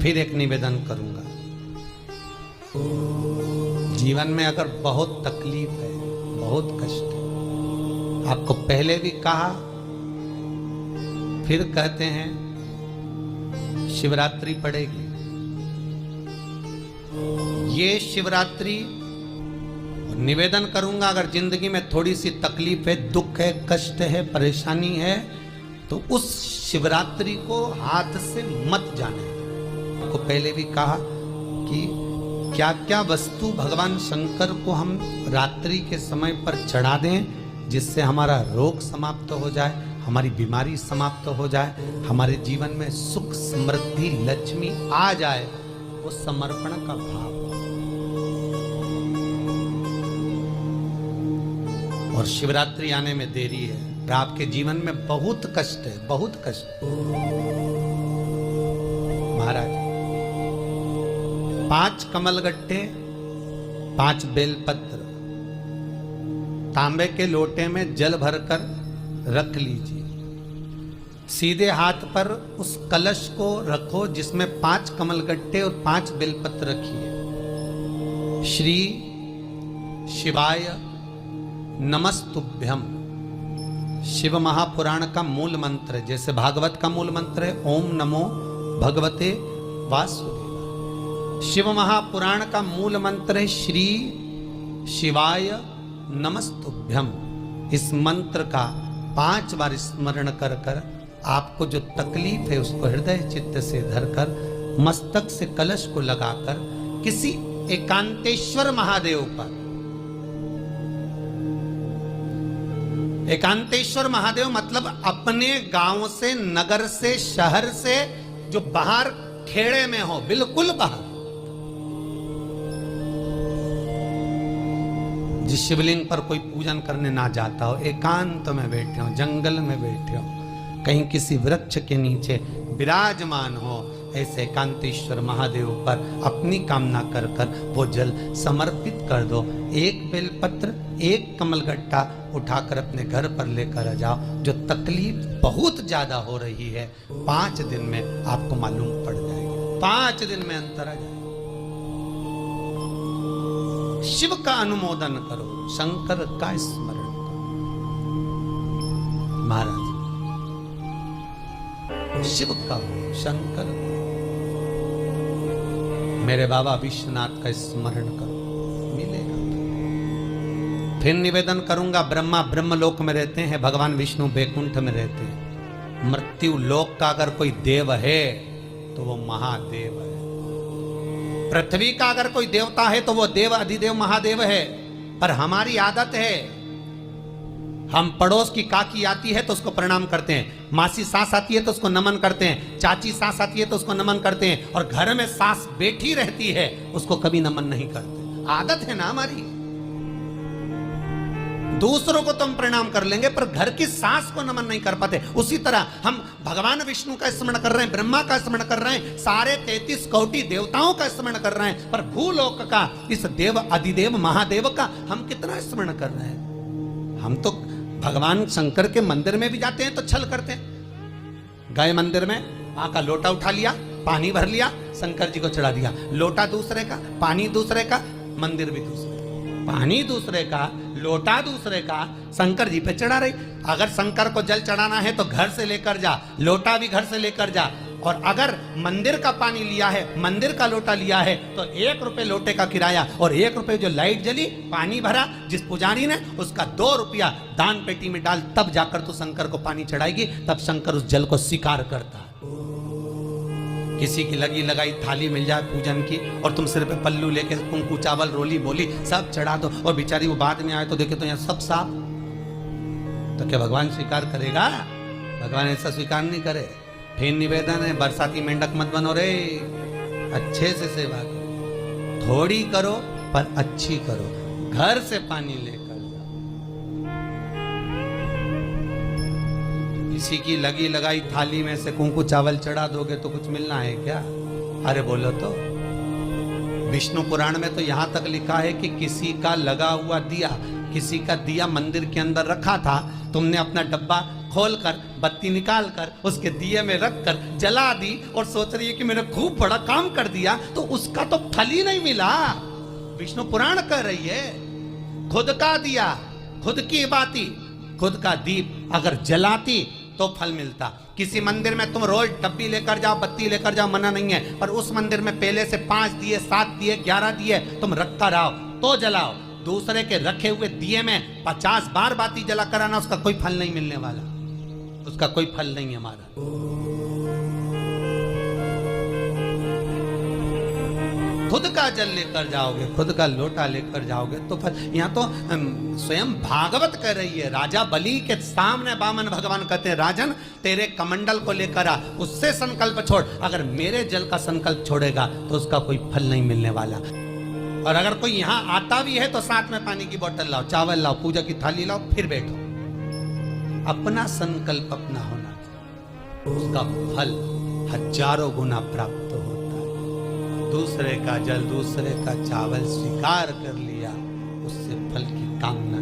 फिर एक निवेदन करूंगा। जीवन में अगर बहुत तकलीफ है, बहुत कष्ट है, आपको पहले भी कहा फिर कहते हैं, शिवरात्रि पड़ेगी। ये शिवरात्रि निवेदन करूंगा, अगर जिंदगी में थोड़ी सी तकलीफ है, दुख है, कष्ट है, परेशानी है, तो उस शिवरात्रि को हाथ से मत जाने। आपको पहले भी कहा कि क्या क्या वस्तु भगवान शंकर को हम रात्रि के समय पर चढ़ा दें, जिससे हमारा रोग समाप्त हो जाए, हमारी बीमारी समाप्त हो जाए, हमारे जीवन में सुख समृद्धि लक्ष्मी आ जाए। वो समर्पण का भाव। और शिवरात्रि आने में देरी है, आपके जीवन में बहुत कष्ट है, बहुत कष्ट। महाराज 5 कमलगट्टे, 5 बेलपत्र तांबे के लोटे में जल भरकर रख लीजिए। सीधे हाथ पर उस कलश को रखो जिसमें 5 कमलगट्टे और 5 बेलपत्र रखिए। श्री शिवाय नमस्तुभ्यम शिव महापुराण का मूल मंत्र है, जैसे भागवत का मूल मंत्र है ओम नमो भगवते वासुदेवाय। शिव महापुराण का मूल मंत्र है श्री शिवाय नमस्तुभ्यम। इस मंत्र का 5 बार स्मरण कर कर आपको जो तकलीफ है उसको हृदय चित्त से धरकर मस्तक से कलश को लगाकर किसी एकांतेश्वर महादेव पर, एकांतेश्वर महादेव मतलब अपने गांव से, नगर से, शहर से जो बाहर खेड़े में हो, बिल्कुल बाहर, जिस शिवलिंग पर कोई पूजन करने ना जाता हो, एकांत में बैठे हो, जंगल में बैठे हो, कहीं किसी वृक्ष के नीचे विराजमान हो, ऐसे एकांतेश्वर महादेव पर अपनी कामना कर कर वो जल समर्पित कर दो। 1 बेलपत्र, 1 कमलगट्टा उठाकर अपने घर पर लेकर आ जाओ। जो तकलीफ बहुत ज्यादा हो रही है 5 दिन में आपको मालूम पड़ जाएगी, 5 दिन में अंतर आ जाएगा। शिव का अनुमोदन करो, शंकर का स्मरण करो। महाराज शिव का हो, शंकर का, मेरे बाबा विश्वनाथ का स्मरण करो, मिलेगा। फिर निवेदन करूंगा, ब्रह्मा ब्रह्मलोक में रहते हैं, भगवान विष्णु बैकुंठ में रहते हैं। मृत्यु लोक का अगर कोई देव है तो वो महादेव है। पृथ्वी का अगर कोई देवता है तो वो देव अधिदेव महादेव है। पर हमारी आदत है, हम पड़ोस की काकी आती है तो उसको प्रणाम करते हैं, मासी सास आती है तो उसको नमन करते हैं, चाची सास आती है तो उसको नमन करते हैं, और घर में सास बैठी रहती है उसको कभी नमन नहीं करते। आदत है ना हमारी। दूसरों को तो हम प्रणाम कर लेंगे पर घर की सास को नमन नहीं कर पाते। उसी तरह हम भगवान विष्णु का स्मरण कर रहे हैं, ब्रह्मा का स्मरण कर रहे हैं, सारे 33 कोटि देवताओं का स्मरण कर रहे हैं, पर भूलोक का इस देव अधिदेव महादेव का हम कितना स्मरण कर रहे हैं। हम तो भगवान शंकर के मंदिर में भी जाते हैं तो छल करते हैं। गए मंदिर में, वहां का लोटा उठा लिया, पानी भर लिया, शंकर जी को चढ़ा दिया। लोटा दूसरे का, पानी दूसरे का, मंदिर भी दूसरे का। पानी दूसरे का, लोटा दूसरे का, शंकर जी पे चढ़ा रही। अगर शंकर को जल चढ़ाना है तो घर से लेकर जा, लोटा भी घर से लेकर जा। और अगर मंदिर का पानी लिया है, मंदिर का लोटा लिया है तो 1 रुपए लोटे का किराया, और 1 रुपए जो लाइट जली, पानी भरा जिस पुजारी ने, उसका 2 रुपया दान पेटी में डाल, तब जाकर तू शंकर को पानी चढ़ाएगी, तब शंकर उस जल को स्वीकार करता। किसी की लगी लगाई थाली मिल जाए पूजन की और तुम सिर पे पल्लू लेके कुंकू चावल रोली बोली सब चढ़ा दो, और बेचारी वो बाद में आए तो देखे तो यहाँ सब साफ, तो क्या भगवान स्वीकार करेगा? भगवान ऐसा स्वीकार नहीं करे। फिर निवेदन है, बरसाती मेंढक मत बनो रे, अच्छे से सेवा करो, थोड़ी करो पर अच्छी करो। घर से पानी लेकर जाओ। किसी की लगी लगाई थाली में से कुंकू चावल चढ़ा दोगे तो कुछ मिलना है क्या? अरे बोलो तो। विष्णु पुराण में तो यहां तक लिखा है कि किसी का लगा हुआ दिया, किसी का दिया मंदिर के अंदर रखा था, तुमने अपना डब्बा खोल कर बत्ती निकाल कर उसके दिए में रख कर जला दी और सोच रही है कि मैंने खूब बड़ा काम कर दिया, तो उसका तो फल ही नहीं मिला। विष्णु पुराण कह रही है, खुद का दिया, खुद की बाती, खुद का दीप अगर जलाती तो फल मिलता। किसी मंदिर में तुम रोज डब्बी लेकर जाओ, बत्ती लेकर जाओ, मना नहीं है, पर उस मंदिर में पहले से 5 दिए, 7 दिए, 11 दिए तुम रखता रहो तो जलाओ। दूसरे के रखे हुए दिए में 50 बार बाती जला कराना, उसका कोई फल नहीं मिलने वाला, उसका कोई फल नहीं है हमारा। खुद का जल लेकर जाओगे, खुद का लोटा लेकर जाओगे तो फल। यहां तो स्वयं भागवत कह रही है, राजा बलि के सामने वामन भगवान कहते हैं, राजन तेरे कमंडल को लेकर आ, उससे संकल्प छोड़, अगर मेरे जल का संकल्प छोड़ेगा तो उसका कोई फल नहीं मिलने वाला। और अगर कोई यहां आता भी है तो साथ में पानी की बोतल लाओ, चावल लाओ, पूजा की थाली लाओ, फिर बैठो। अपना संकल्प अपना होना, उसका फल हजारों गुना प्राप्त होता है। दूसरे का जल, दूसरे का चावल स्वीकार कर लिया, उससे फल की कामना